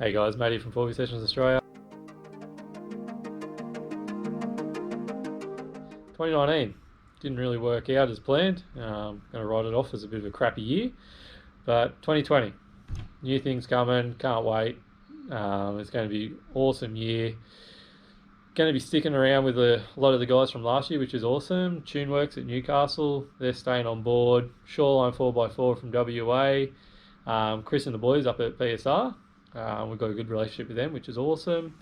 Hey guys, Matty from For FOURBIE Sessions Australia. 2019 didn't really work out as planned. Going to write it off as a bit of a crappy year. But 2020, new things coming, can't wait. It's going to be an awesome year. Going to be sticking around with a lot of the guys from last year, which is awesome. Tuneworks at Newcastle, they're staying on board. Shoreline 4x4 from WA. Chris and the boys up at F.S.A. We've got a good relationship with them, which is awesome.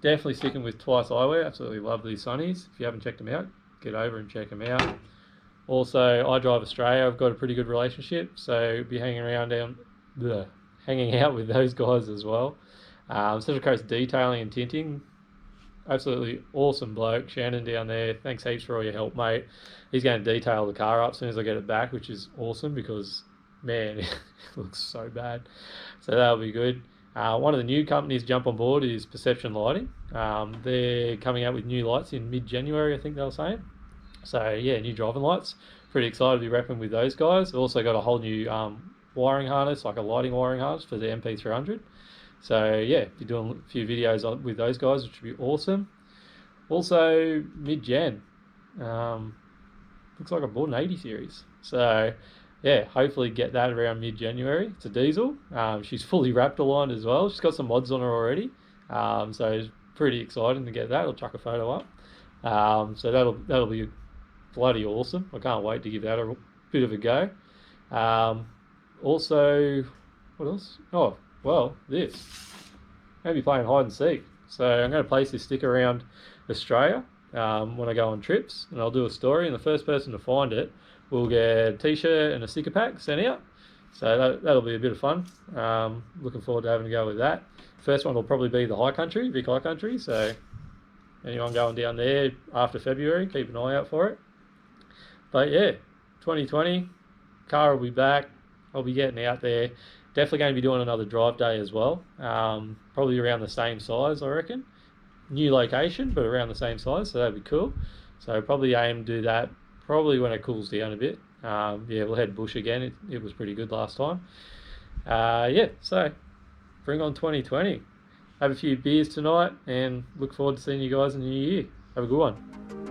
Definitely sticking with Twice Eyewear. Absolutely love these sunnies. If you haven't checked them out, get over and check them out. Also, I Drive Australia. I've got a pretty good relationship, so be hanging out with those guys as well. Central Coast Detailing and Tinting. Absolutely awesome bloke, Shannon down there. Thanks heaps for all your help, mate. He's going to detail the car up as soon as I get it back, which is awesome because, man, it looks so bad. So that'll be good. One of the new companies to jump on board is Perception Lighting. They're coming out with new lights in mid-January, I think they were saying. So yeah, new driving lights. Pretty excited to be repping with those guys. Also got a whole new wiring harness, like a lighting wiring harness for the MP300. So yeah, be doing a few videos with those guys, which would be awesome. Also mid-Jan, looks like I bought an 80 series. So yeah, hopefully get that around mid-January. It's a diesel. She's fully wrapped aligned as well. She's got some mods on her already. So it's pretty exciting to get that. I'll chuck a photo up. So that'll be bloody awesome. I can't wait to give that a bit of a go. Also, what else? Oh, well, this. I'm going to be playing hide and seek. So I'm going to place this stick around Australia when I go on trips, and I'll do a story, and the first person to find it will get a t-shirt and a sticker pack sent out. So that'll be a bit of fun. Looking forward to having a go with that. First one will probably be the High Country, Vic High Country. So anyone going down there after February, keep an eye out for it. But yeah, 2020, car will be back. I'll be getting out there. Definitely going to be doing another drive day as well. Probably around the same size, I reckon. New location, but around the same size, so that'd be cool. So probably aim to do that probably when it cools down a bit. Yeah, we'll head bush again. It was pretty good last time. Yeah, so bring on 2020. Have a few beers tonight and look forward to seeing you guys in the new year. Have a good one.